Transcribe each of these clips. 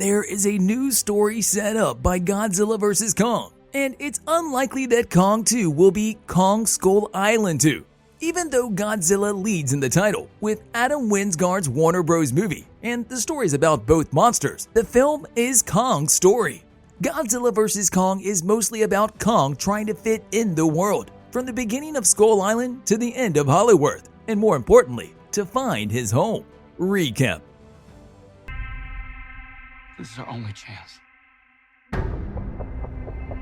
there is a new story set up by Godzilla vs. Kong, and it's unlikely that Kong 2 will be Kong Skull Island 2. Even though Godzilla leads in the title, with Adam Wingard's Warner Bros. Movie, and the stories about both monsters, the film is Kong's story. Godzilla vs. Kong is mostly about Kong trying to fit in the world, from the beginning of Skull Island to the end of Hollywood, and more importantly, to find his home. Recap. This is our only chance.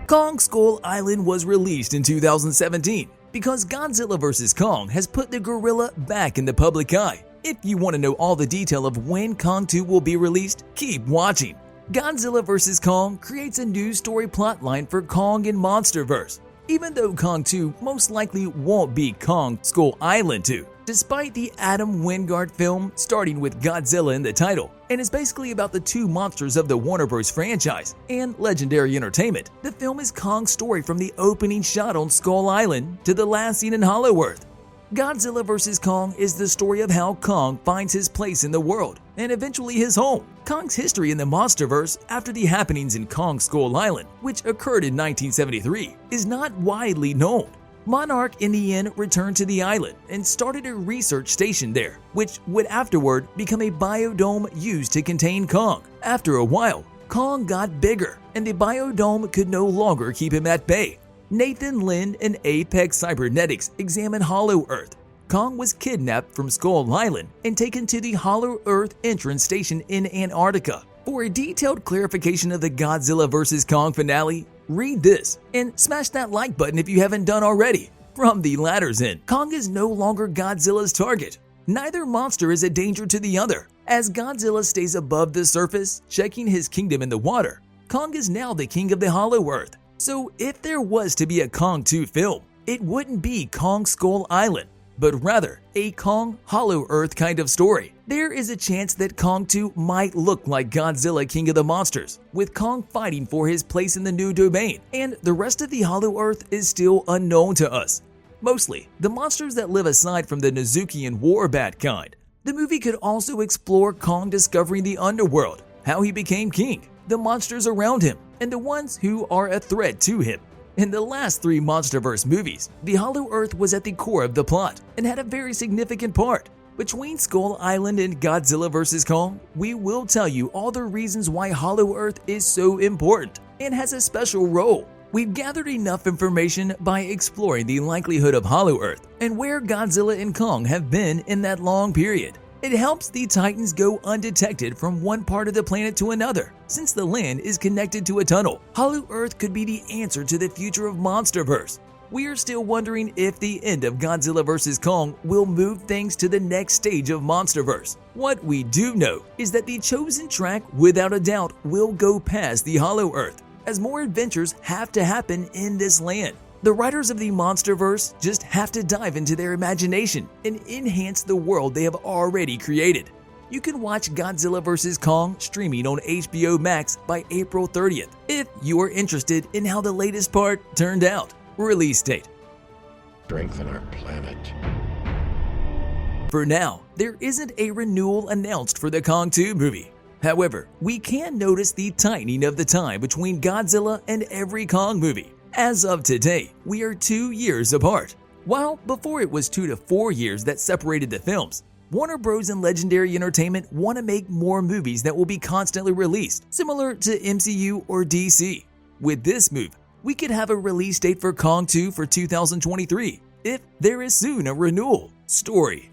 Kong Skull Island was released in 2017 because Godzilla vs. Kong has put the gorilla back in the public eye. If you want to know all the detail of when Kong 2 will be released, keep watching. Godzilla vs. Kong creates a new story plotline for Kong in MonsterVerse. Even though Kong 2 most likely won't be Kong Skull Island 2, despite the Adam Wingard film starting with Godzilla in the title, and is basically about the two monsters of the Warner Bros. Franchise and Legendary Entertainment, the film is Kong's story from the opening shot on Skull Island to the last scene in Hollywood. Godzilla vs. Kong is the story of how Kong finds his place in the world and eventually his home. Kong's history in the MonsterVerse after the happenings in Kong Skull Island, which occurred in 1973, is not widely known. Monarch in the end returned to the island and started a research station there, which would afterward become a biodome used to contain Kong. After a while, Kong got bigger and the biodome could no longer keep him at bay. Nathan Lynn and Apex Cybernetics examined Hollow Earth. Kong was kidnapped from Skull Island and taken to the Hollow Earth entrance station in Antarctica. For a detailed clarification of the Godzilla vs. Kong finale, read this and smash that like button if you haven't done already. From the latter's end, Kong is no longer Godzilla's target. Neither monster is a danger to the other. As Godzilla stays above the surface, checking his kingdom in the water, Kong is now the king of the Hollow Earth. So if there was to be a Kong 2 film, it wouldn't be Kong Skull Island, but rather a Kong Hollow Earth kind of story. There is a chance that Kong 2 might look like Godzilla King of the Monsters, with Kong fighting for his place in the new domain, and the rest of the Hollow Earth is still unknown to us. Mostly, the monsters that live aside from the Nezuki and Warbat kind. The movie could also explore Kong discovering the underworld, how he became king, the monsters around him, and the ones who are a threat to him. In the last three MonsterVerse movies, the Hollow Earth was at the core of the plot and had a very significant part. Between Skull Island and Godzilla vs. Kong, we will tell you all the reasons why Hollow Earth is so important and has a special role. We've gathered enough information by exploring the likelihood of Hollow Earth and where Godzilla and Kong have been in that long period. It helps the Titans go undetected from one part of the planet to another. Since the land is connected to a tunnel, Hollow Earth could be the answer to the future of MonsterVerse. We are still wondering if the end of Godzilla vs. Kong will move things to the next stage of MonsterVerse. What we do know is that the chosen track, without a doubt, will go past the Hollow Earth, as more adventures have to happen in this land. The writers of the MonsterVerse just have to dive into their imagination and enhance the world they have already created. You can watch Godzilla vs. Kong streaming on HBO Max by April 30th if you are interested in how the latest part turned out. Release date. Strengthen our planet. For now, there isn't a renewal announced for the Kong 2 movie. However, we can notice the tightening of the time between Godzilla and every Kong movie. As of today, we are 2 years apart. While before it was 2 to 4 years that separated the films, Warner Bros. And Legendary Entertainment want to make more movies that will be constantly released, similar to MCU or DC. With this move, we could have a release date for Kong 2 for 2023, if there is soon a renewal. Story.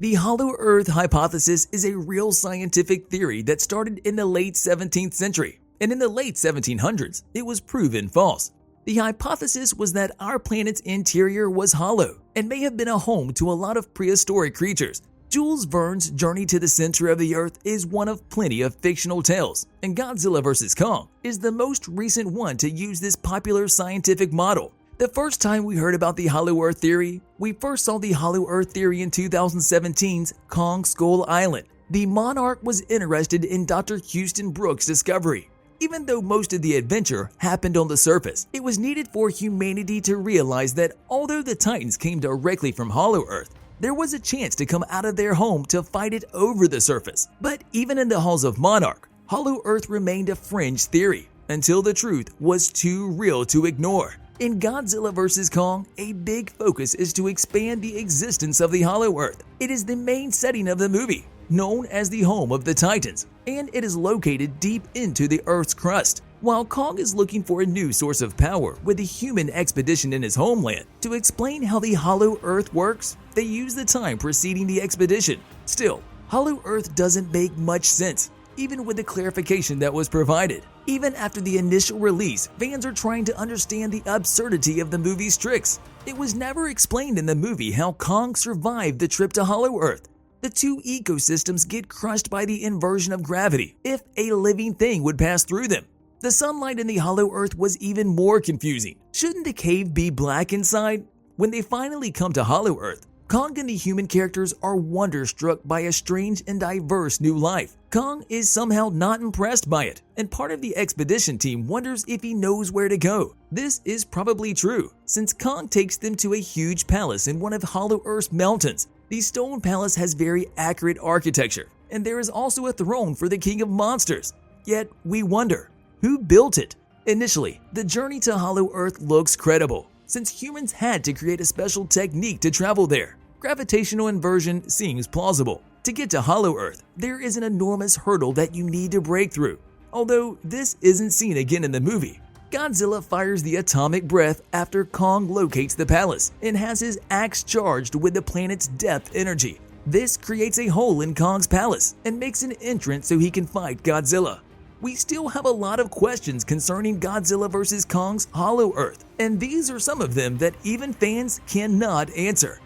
The Hollow Earth hypothesis is a real scientific theory that started in the late 17th century, and in the late 1700s, it was proven false. The hypothesis was that our planet's interior was hollow and may have been a home to a lot of prehistoric creatures. Jules Verne's Journey to the Center of the Earth is one of plenty of fictional tales, and Godzilla vs. Kong is the most recent one to use this popular scientific model. The first time we heard about the Hollow Earth theory, we first saw the Hollow Earth theory in 2017's Kong Skull Island. The Monarch was interested in Dr. Houston Brooks' discovery. Even though most of the adventure happened on the surface, it was needed for humanity to realize that although the Titans came directly from Hollow Earth, there was a chance to come out of their home to fight it over the surface. But even in the halls of Monarch, Hollow Earth remained a fringe theory until the truth was too real to ignore. In Godzilla vs. Kong, a big focus is to expand the existence of the Hollow Earth. It is the main setting of the movie, known as the home of the Titans, and it is located deep into the Earth's crust. While Kong is looking for a new source of power with a human expedition in his homeland, to explain how the Hollow Earth works, they use the time preceding the expedition. Still, Hollow Earth doesn't make much sense, even with the clarification that was provided. Even after the initial release, fans are trying to understand the absurdity of the movie's tricks. It was never explained in the movie how Kong survived the trip to Hollow Earth. The two ecosystems get crushed by the inversion of gravity if a living thing would pass through them. The sunlight in the Hollow Earth was even more confusing. Shouldn't the cave be black inside? When they finally come to Hollow Earth, Kong and the human characters are wonderstruck by a strange and diverse new life. Kong is somehow not impressed by it, and part of the expedition team wonders if he knows where to go. This is probably true, since Kong takes them to a huge palace in one of Hollow Earth's mountains. The stone palace has very accurate architecture, and there is also a throne for the king of monsters. Yet we wonder, who built it? Initially, the journey to Hollow Earth looks credible, since humans had to create a special technique to travel there. Gravitational inversion seems plausible. To get to Hollow Earth, there is an enormous hurdle that you need to break through. Although this isn't seen again in the movie. Godzilla fires the atomic breath after Kong locates the palace and has his axe charged with the planet's depth energy. This creates a hole in Kong's palace and makes an entrance so he can fight Godzilla. We still have a lot of questions concerning Godzilla vs. Kong's Hollow Earth, and these are some of them that even fans cannot answer.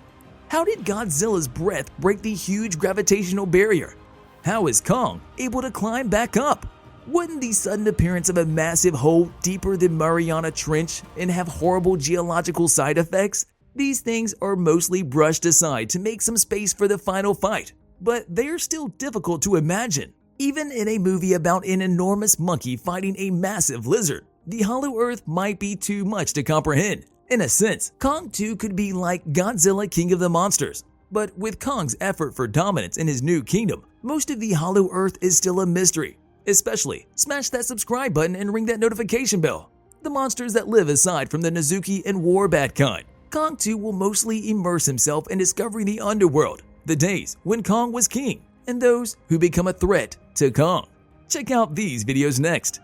How did Godzilla's breath break the huge gravitational barrier? How is Kong able to climb back up? Wouldn't the sudden appearance of a massive hole deeper than Mariana Trench and have horrible geological side effects? These things are mostly brushed aside to make some space for the final fight, but they're still difficult to imagine. Even in a movie about an enormous monkey fighting a massive lizard, the Hollow Earth might be too much to comprehend. In a sense, Kong 2 could be like Godzilla King of the Monsters, but with Kong's effort for dominance in his new kingdom, most of the Hollow Earth is still a mystery. Especially, smash that subscribe button and ring that notification bell. The monsters that live aside from the Nezuki and Warbat kind. Kong 2 will mostly immerse himself in discovering the underworld, the days when Kong was king, and those who become a threat to Kong. Check out these videos next.